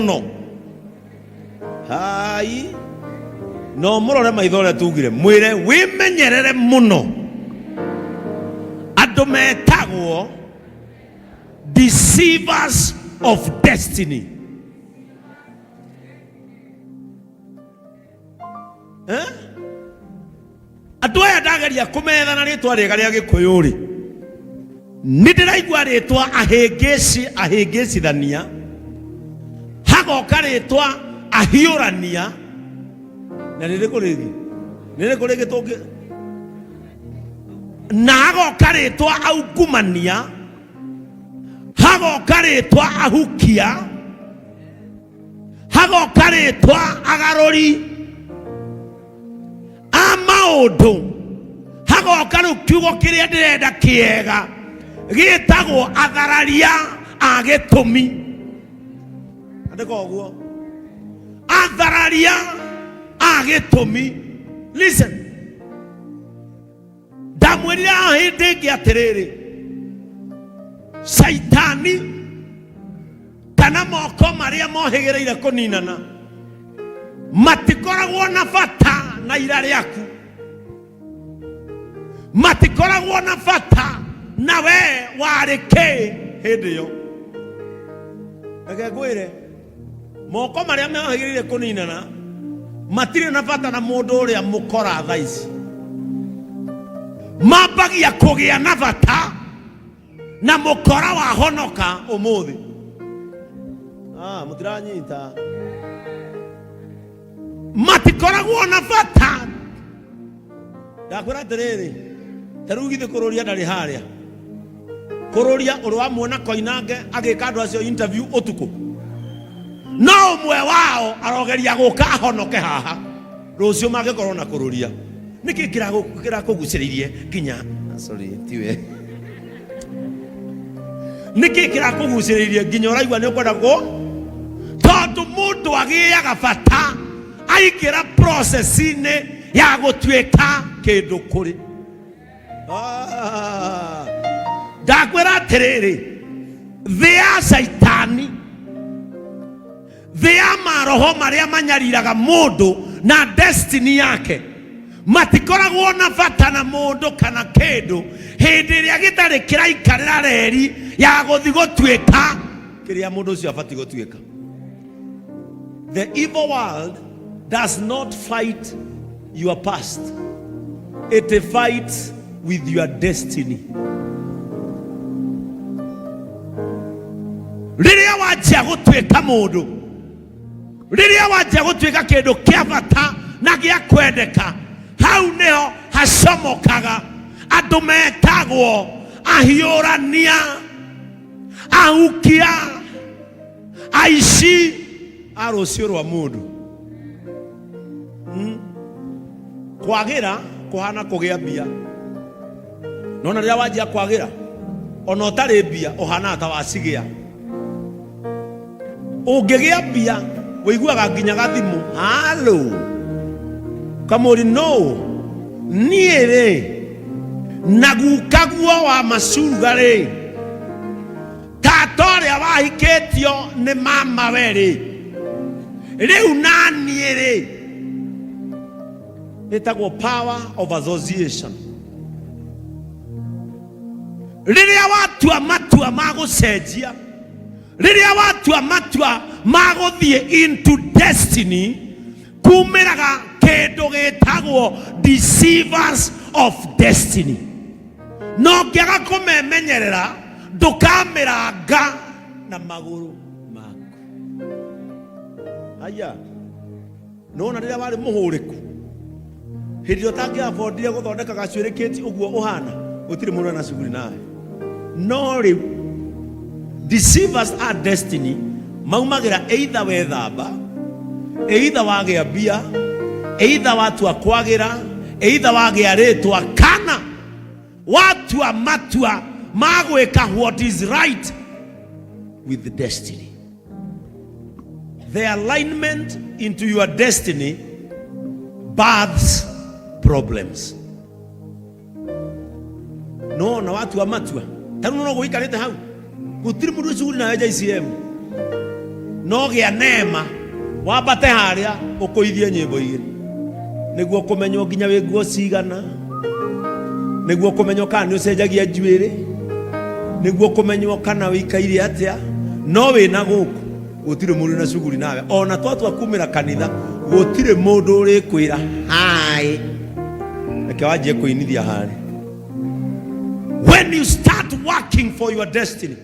no hai no murore maithore tugire mwire wimenyerere muno andu metagwo deceivers of destiny. Andu aya ndageria kumethana ritwa riega ria Gikuyuri ni ndiraigua ritwa ahingicithania hagoka ritwa ahiurania na niriku rigi tungi na hagoka ritwa aungumania hagoka ritwa ahukia hagoka ritwa agaruri amaundu hagoka riu kiugo kiria ndirenda kiega gitagwo athararia a gitumi. Andiko guo athararia a gitumi. Listen, ndamwirira hindi ngi atiriri Saitani kana moko maria mohigireire kuninana matikoragwo na bata na ira riaku, matikoragwo na bata na we wareke hindi yo. Agagwire moko maria mohigireire kuninana matire na bata na mundu uria mukora thaici, mambagia kugia na bata na mukora wa honoka umuthi. Mutiranyita matikoragwo na bata. Ndakwira atiriri tarugithe kururia ndari haria kururia uri wa muona Koinange agika andu acio interview utuku no umwe wao arogeria guka honoke haha rucio magikorwo na kururia niki kira kuguciririe nginya tiwe niki kira kuguciririe nginya uraigwa ni ukwenda go tondu mundu agiaga bata aingira process-ini ya gutuika kindu kuri. Ndakwira atiriri thia Saitani thia maroho maria manyariraga mundu na destiny yake matikoragwo na bata na mundu kana kindu hindi iria gitari kiraikarira reri ya guthi gutuika kiria mundu ucio abati gutuika. The evil world does not fight your past, it fights with your destiny. Riria wajia gutuika mundu, riria wajia gutuika kindu kia bata na gia kwendeka, hau niho hacomokaga andu metagwo ahiurania ahukia aici a rucio rwa mundu. Kwagira kuhana kugia mbia, nona riria wajia kwagira ona utari mbia uhana ta wacigia. Ungigia mbia wiguaga nginya gathimu halo kamuri no niere nagukaguo wa macuruga ri tatoria wahiketio ni mama weri riu nanie ri itagwo power of association. Riria watua matua magucenjia, riria watua matua maguthie into destiny kumiraga kindu gitagwo deceivers of destiny. No ngiaga kumemenyerera ndukamiranga na maguru maku. Aya nona riria wari muhuriku hindi utangi affordire guthondeka gacuirikiti uguo uhana utiri mundu na shughuli nawe. No riu deceivers are destiny maumagira either wethamba, either wagia mbia, either watua kwagira, either wagia ritwa kana watua matua magwika what is right with the destiny. The alignment into your destiny births problems. No na watu wa matua tanu no guikarite hau gutiri mundu shughuli na JCM no gĩa neema wambate harĩa ũkũithie nyĩmbo igĩrĩ nĩguo kũmenywo nginya wĩ nguo cigana, nĩguo kũmenywo kana nĩ ũcenjagia njuĩrĩ, nĩguo kũmenywo kana wĩikaire atĩa. No wĩna gũkũ gũtirĩ mũndũ na cuguri nawe, ona twatua kumĩra kanitha gũtirĩ mũndũ ũrĩkwĩra hai, reke wanjie kũinithia harĩ. When you start working for your destiny,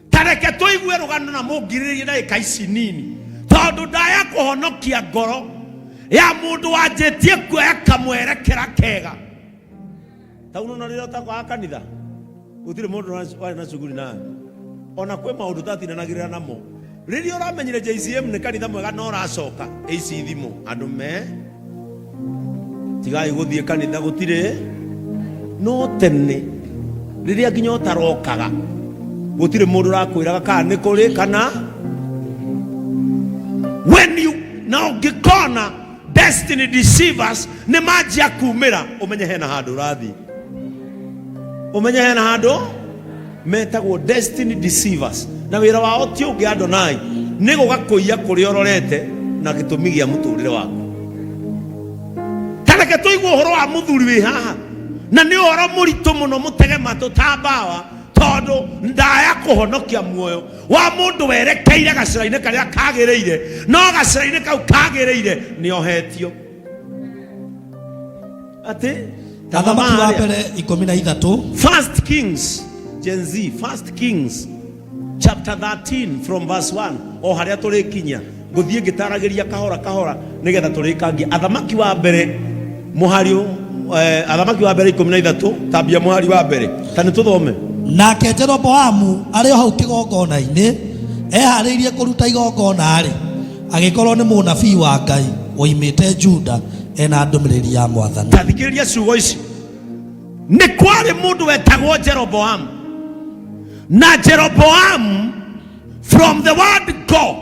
tareke tũigue rũgano na mũngirĩrĩrie ndagĩka ici nini, tondũ ndaya kũhonokia ngoro ya mũndũ wanjĩtie kuoya kamwerekera kega. Tauno na rĩrĩa ũtakwaga kanitha gũtirĩ mũndũ warĩ na cuguri nawe, ona kwĩ maũndũ tatinanagĩrĩra namo. Rĩrĩa ũramenyire JCM nĩ kanitha mwega no ũracoka AC thimo andũ me tigai gũthiĩ kanitha gũtirĩ no tene rĩrĩa nginya ũtarokaga gũtirĩ mũndũ ũrakwĩraga kana nĩ kũrĩ kana. When you now gĩkona destiny deceivers nĩ manjia kumĩra, ũmenye hena handũ ũrathiĩ, ũmenye hena handũ metagwo destiny deceivers, na wĩra wao ti ũngĩ Adonai nĩ gũgakũiya kũrĩa ũrorete na gĩtũmi gĩa mũtũrĩre waku. Tareke tũigue ũhoro wa mũthuri wĩ haha, na nĩ ũhoro mũritũ mũno mũtege matũ ta mbawa, tondũ ndaya kũhonokia muoyo wa mũndũ werekeire gacĩra-inĩ karĩa kagĩrĩire, no gacĩra-inĩ kau kagĩrĩire nĩ ohetio. Atĩ Athamaki wa mbere 13 First Kings, Gen Z, First Kings chapter 13 from verse 1 o harĩa tũrĩkinya ngũthiĩ ngĩtaragĩria kahora kahora nĩgetha tũrĩkangie. Athamaki wa mbere mũhari Athamaki wa mbere 13 tambia mũhari wa mbere ta nĩ tũthome. Nake Jeroboamu arĩ hau kĩgongona-inĩ eharĩirie kũruta igongona rĩ, agĩkorwo nĩ mũnabii wa Ngai oimĩte Juda ena ndũmĩrĩri ya Mwathani. Tathikĩrĩria ciugo ici. Nĩ kwarĩ mũndũ wetagwo Jeroboamu, na Jeroboamu from the word go,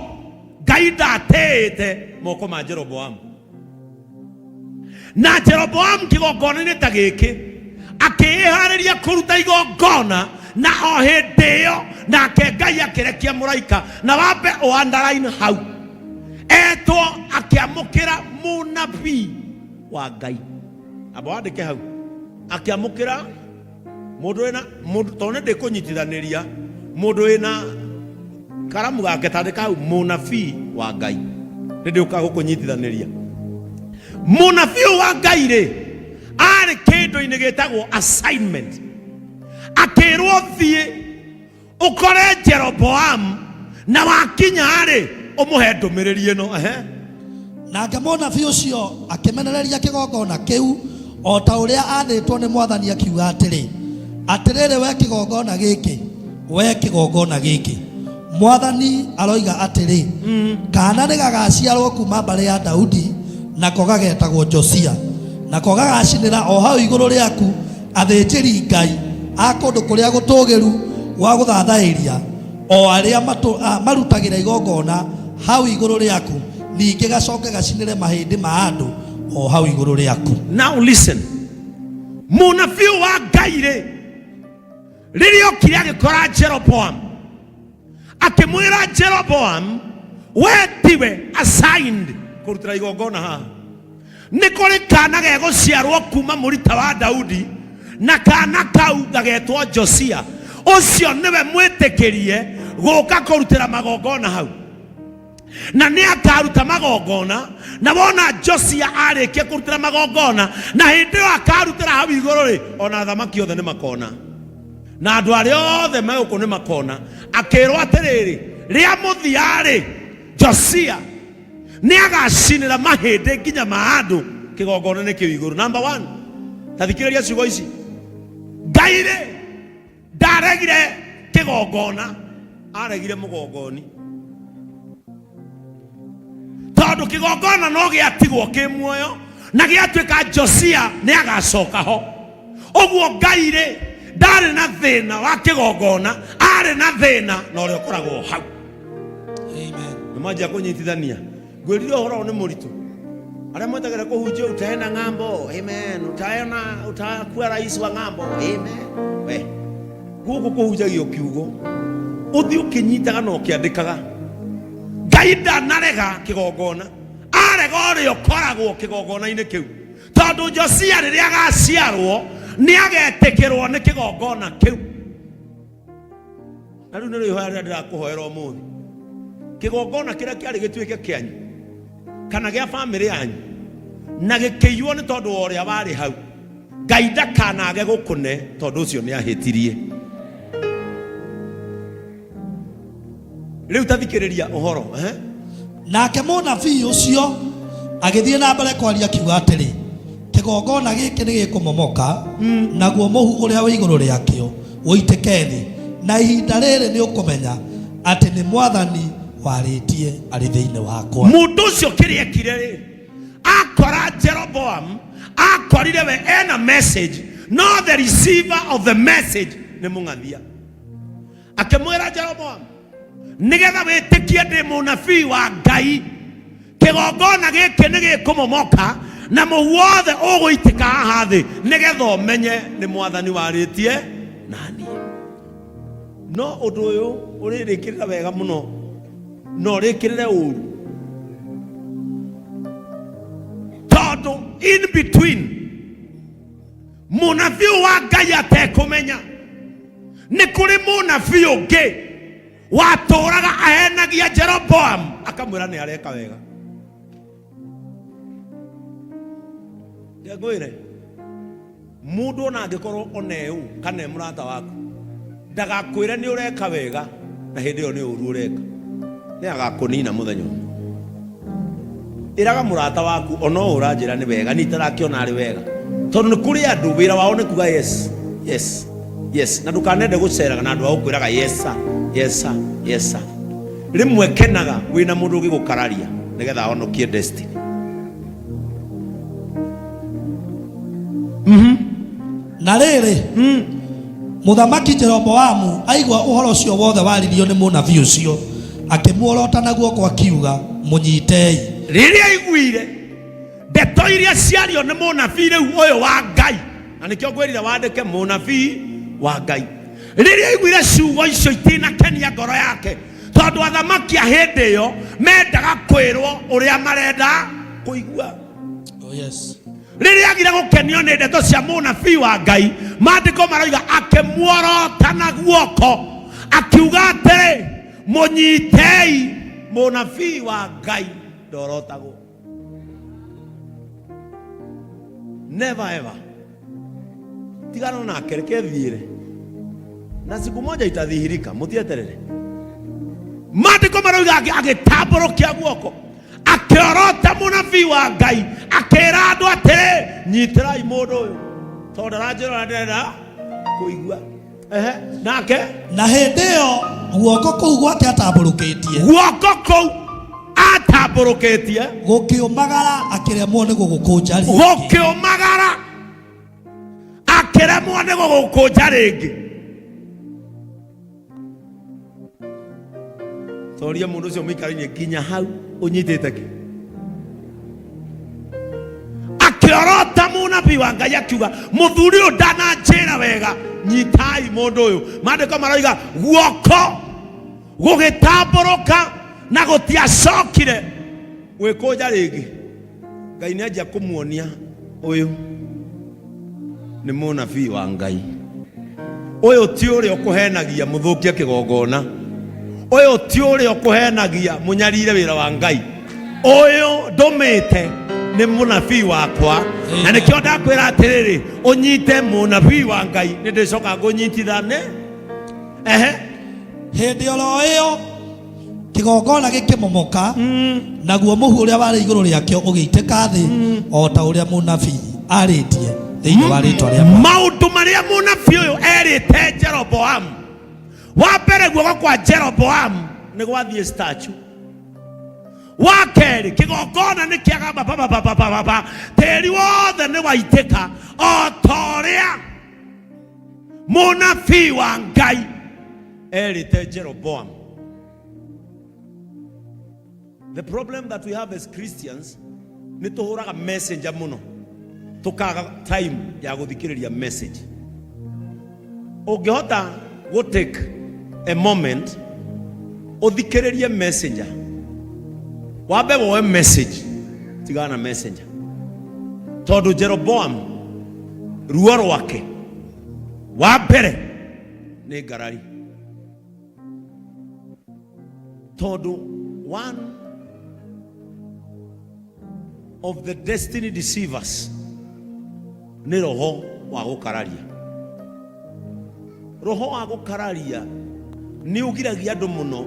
Ngai ndatĩte moko ma Jeroboamu. Na Jeroboamu kĩgongona-inĩ ta gĩkĩ akĩĩharĩria kũruta igongona, na o hĩndĩ ĩyo nake Ngai akĩrekia mũraika, na wambe o underline hau etwo akĩamũkĩra mũnabii wa Ngai. Amba wandĩke hau akĩamũkĩra mũndũ wĩna mũndũ, tondũ ndĩkũnyitithanĩria mũndũ wĩna karamu gake tandĩka hau mũnabii wa Ngai, rĩndĩ ũkaga gũkũnyitithanĩria. Mũnabii wa Ngai rĩ arĩ kĩndũ-inĩ gĩtagwo assignment, akĩrwo thiĩ ũkore Jeroboamu na wakinya rĩ ũmũhe ndũmĩrĩri ĩno. Nake mũnabii ũcio akĩmenereria kĩgongona kĩu o ta ũrĩa athĩtwo nĩ Mwathani akiuga atĩrĩ, atĩrĩrĩ we kĩgongona gĩkĩ, we kĩgongona gĩkĩ, Mwathani aroiga atĩrĩ, kana nĩ gagaciarwo kuma mbarĩ ya Daudi, nako gagetagwo Josia, nako gagacinĩra o hau igũrũ rĩaku athĩnjĩri Ngai a kũndũ kũrĩa gũtũgĩru gwa gũthathairia, o arĩa marutagĩra igongona hau igũrũ rĩaku, ningĩ gacoke gacinĩre mahĩndĩ ma andũ o hau igũrũ rĩaku. Now listen, mũnabii wa Ngai rĩ rĩrĩa okire agĩkora Jeroboamu, akĩmwĩra Jeroboamu, we tiwe assigned kũrutĩra igongona haha, nĩ kũrĩ kana gegũciarwo kuma mũrita wa Daudi, na kana kau gagetwo Josia, ũcio nĩwe mwĩtĩkĩrie gũka kũrutĩra magongona hau, na nĩ akaruta magongona, na wona Josia arĩkia kũrutĩra magongona, na hĩndĩ ĩyo akarutĩra hau igũrũ rĩ, ona athamaki othe nĩ makona, na andũ arĩa othe megũkũ nĩ makona. Akĩrwo atĩrĩrĩ, rĩa mũthia rĩ Josia nĩ agacinĩra mahĩndĩ nginya ma andũ kĩgongona-inĩ kĩu igũrũ. Number 1, tathikĩrĩria ciugo ici. Ngai rĩ ndaregire kĩgongona, aregire mũgongoni, tondũ kĩgongona no gĩatigwo kĩ muoyo na gĩatuĩka Josia nĩ agacoka ho. Ũguo Ngai rĩ ndarĩ na thĩna wa kĩgongona, arĩ na thĩna na ũrĩa ũkoragwo hau. Amen. Nĩ manjia kũnyitithania. Ngwĩrire ũhoro nĩ mũritũ. Arĩa mwetagĩra kũhunjia utaenda ng'ambo, amen, utakuwa rais wa ng'ambo, amen. We gũkũ kũhunjagio kiugo, ũthiĩ ũkĩnyitaga na ũkĩandĩkaga. Ngai ndanarega kigongona, arega ũrĩa ũkoragwo kigongona-inĩ kĩu, tondũ Josia rĩrĩa agaciarwo nĩ agetĩkĩrwo nĩ kigongona kĩu. Na rĩu nĩ ihoya rĩrĩa ndĩrakũhoera ũmũthĩ, kigongona kĩrĩa kĩarĩ gĩtuĩke kĩanyu kana gĩa bamĩrĩ yanyu na gĩkĩiywo nĩ tondũ wa ũrĩa warĩ hau, Ngai ndakanage gũkũne tondũ ũcio nĩ ahĩtirie. Rĩu tathikĩrĩria ũhoro. Nake mũnabii ũcio agĩthiĩ na mbere kwaria kiuga atĩrĩ, kĩgongona gĩkĩ nĩ gĩkũmomoka, naguo mũhu ũrĩa wĩ igũrũ rĩakĩo ũitĩke thĩ, na ihinda rĩrĩ nĩ ũkũmenya atĩ nĩ Mwathani warĩtie arĩ thĩinĩ wakwa. Mũndũ ũcio kĩrĩa ekire rĩ, akora Jeroboam akorire we ena message, no the receiver of the message nĩ mũng'athia. Akĩmwĩra Jeroboam, nĩgetha wĩtĩkie ndĩ mũnabii wa Ngai, kĩgongona gĩkĩ nĩ gĩkũmomoka na mũhu wothe ũgũitĩka haha thĩ, nĩgetha ũmenye nĩ Mwathani warĩtie nani. No ũndũ ũyũ ũrĩrĩkĩrĩra wega mũno, no rĩkĩrĩre ũru, tondũ in between mũnabii wa Ngai atekũmenya nĩ kũrĩ mũnabii ũngĩ watũraga ahenagia Jeroboam akamwĩra nĩ areka wega. Ngwĩre mũndũ ona angĩkorwo oneu kana mũrata waku ndagakwĩre nĩ ũreka wega na hĩndĩ ĩyo nĩ ũru ũreka, nĩ agakũnina mũthenya ũmwe. Ĩraga mũrata waku ona ũranjĩra nĩ wega, nĩ tarakĩona arĩ wega, tondũ nĩ kũrĩ andũ wĩra wao nĩ kuga yes yes yes, na ndũkanende gũceraga na andũ agũkwĩraga yesa yesa yesa. Rĩmwe kenaga wĩna mũndũ ũgĩgũkararia nĩgetha ahonokie destiny. Na rĩrĩ mũthamaki Jeroboamu aigua ũhoro ũcio wothe waririo nĩ mũnabii ũcio, akĩmuorota na guoko akiuga, mũnyitei. Rĩrĩa aiguire ndeto iria ciario nĩ mũnabii rĩu ũyũ wa Ngai, na nĩkĩo ngwĩrire wandĩke mũnabii wa Ngai, rĩrĩa aiguire ciugo icio itinakenia ngoro yake, tondũ athamaki a hĩndĩ ĩyo mendaga kwĩrwo ũrĩa marenda kũigua. Oh yes. Rĩrĩa agire gũkenio nĩ ndeto cia mũnabii wa Ngai, maandĩko maroiga akĩmuorota na guoko akiuga atĩrĩ, mũnyitei. Mũnabii wa Ngai ndorotagwo. Never ever. Tigana nake, reke thiĩre, na siku moja itadhihirika, mũtieterere. Maandĩko maroiga agĩtambũrũkia guoko akĩorota mũnabii wa Ngai, akĩra andũ atĩrĩ, nyitĩrai mũndũ ũyũ tondũ aranjĩra ndĩrenda kũigua. Nake na hĩndĩ ĩyo guoko kũu gwake atambũrũkĩtie, guoko kũu atambũrũkĩtie gũkĩũmagara akĩremwo nĩ gũgũkũnja rĩngĩ, gũkĩũmagara akĩremwo nĩ gũgũkũnja rĩngĩ. Toria mũndũ ũcio mũikarinĩ nginya hau ũnyitĩte kĩ? Akĩorota mũnabii wa Ngai akiuga, mũthuri ũyũ ndananjĩra wega, nyitai mũndũ ũyũ. Maandĩko maroiga guoko gũgĩtambũrũka na gũtiacokire gwĩkũnja rĩngĩ. Ngai nĩanjia kũmuonia ũyũ nĩ mũnabii wa Ngai. Ũyũ ti ũrĩa ũkũhenagia mũthũkie kĩgongona, ũyũ ti ũrĩa ũkũhenagia mũnyarire wĩra wa Ngai. Ũyũ ndũmĩte nĩ mũnabii wakwa, na nĩkĩo ndakwĩra atĩrĩrĩ, ũnyite mũnabii wa Ngai. Nĩ ndĩcoka ngũnyitithane. Hĩndĩ oro ĩyo kĩgongona gĩkĩmomoka, naguo mũhu ũrĩa warĩ igũrũ rĩakĩo ũgĩitĩka thĩ, o ta ũrĩa mũnabii arĩtie thĩinĩ wa rĩĩtwa rĩa Mwathani. Maũndũ marĩa mũnabii ũyũ erĩte Jeroboamu, wa mbere guoko kwa Jeroboamu nĩ gwathiĩ statue. Wa kerĩ kĩgongona nĩ kĩagamba tĩri wothe nĩ waitĩka, o ta ũrĩa mũnabii wa Ngai erĩte Jeroboamu. The problem that we have as Christians nĩ tũhũraga messenger mũno, tũkaga time ya gũthikĩrĩria message. Ũngĩhota go take a moment ũthikĩrĩrie messenger Wabe woe message tigana messenger tondu Jeroboam ruo rwake wa mbere ni ngarari tondu one of the destiny deceivers ni roho wa gukararia. Roho wa gukararia ni ugiragia andu muno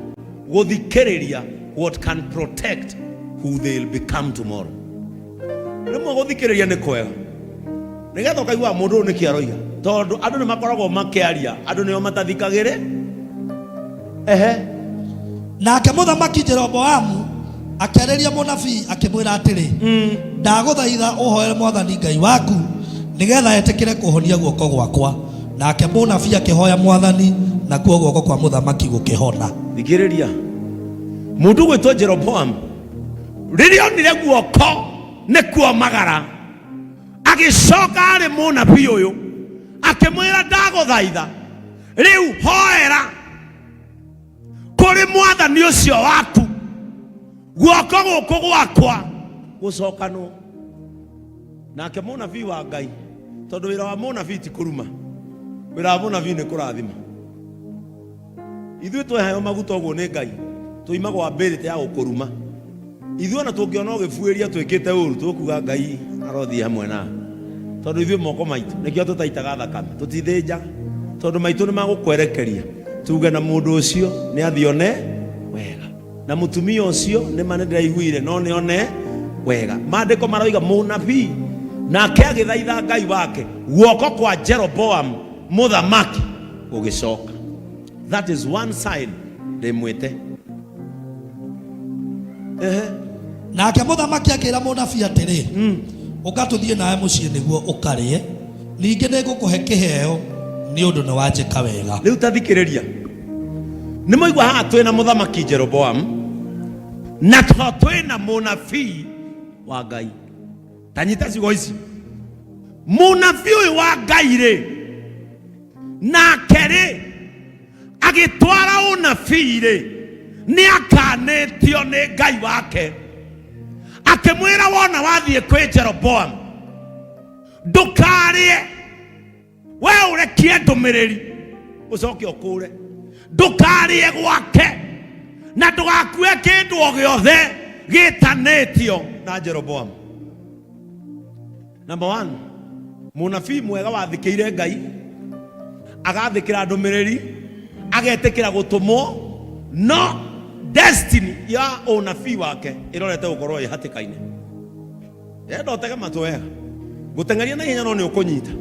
guthikiriria what can protect who they'll become tomorrow. Rĩmwe guthikiriria ni kwega nigetha ukaigua mundu ni kiaroiga tondu andu ni makoragwo makiaria andu nio matathikagire. Nake muthamaki Jeroboamu akĩarĩria mũnabii akĩmwĩra atĩrĩ, ndagũthaitha ũhoere Mwathani Ngai waku nigetha etĩkĩre kũhonia guoko gwakwa. Nake mũnabii akĩhoya Mwathani na kuo guoko kwa mũthamaki gũkĩhona. Thikĩrĩria, mũndũ gwĩtwo Jeroboam rĩrĩa onire guoko nĩ kuomagara agĩcoka arĩ mũnabii ũyũ akĩmwĩra ndagũthaitha rĩu hoera kũrĩ Mwathani ũcio waku guoko gũkũ gwakwa gũcokanwo. Nake mũnabii wa Ngai, tondũ wĩra wa mũnabii ti kũruma, wĩra wa mũnabii nĩ kũrathima. Ithuĩ tweheo maguta ũguo nĩ Ngai tuimaga ability ya gũkũruma. Ithuĩ ona tũngĩona ũgĩbuĩria twĩkĩte ũru tũkuga Ngai arothi hamwe na tondũ ithuĩ moko maitũ nĩkĩo tũtaitaga thakame tũtithĩnja tondũ maitũ nĩ magũkwerekeria tuge na mũndũ ũcio nĩ athione wega na mũtumia ũcio nĩ ma nĩndĩraiguire no nĩ one wega. Maandĩko maroiga mũnabii nake agĩthaitha Ngai wake guoko kwa Jeroboam mũthamaki gũgĩcoka. That is one sign ndĩmwĩte. Nake mũthamaki akĩra mũnabii atĩrĩ, ũgatũthiĩ nawe mũciĩ nĩguo ũkarĩe, ningĩ nĩngũkũhe kĩheo nĩ ũndũ nĩ wanjĩka wega. Rĩu tathikĩrĩria, nĩ mũigua haha twĩna mũthamaki Jeroboam na twĩna mũnabii wa Ngai. Tanyita ciugo ici, mũnabii ũyũ wa Ngai rĩ nake rĩ agĩtwara ũnabii rĩ nĩ akanĩtio nĩ Ngai wake akĩmwĩra wona wathiĩ kwĩ Jeroboam ndũkarĩe, we ũrekie ndũmĩrĩri ũcoke ũkũre, ndũkarĩe gwake na ndũgakue kĩndũ o gĩothe gĩtanĩtio na Jeroboam. Number one, mũnabii mwega wathikĩire Ngai agathĩkĩra ndũmĩrĩri agetĩkĩra gũtũmwo, no destiny ya ũnabii wake ĩrorete gũkorwo ĩ hatĩka-inĩ. Enda ũtege matũ wega, gũteng'eria na ihenya no nĩ ũkũnyita.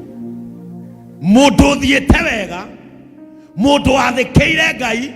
Mũndũ ũthiĩte wega, mũndũ wathĩkĩire Ngai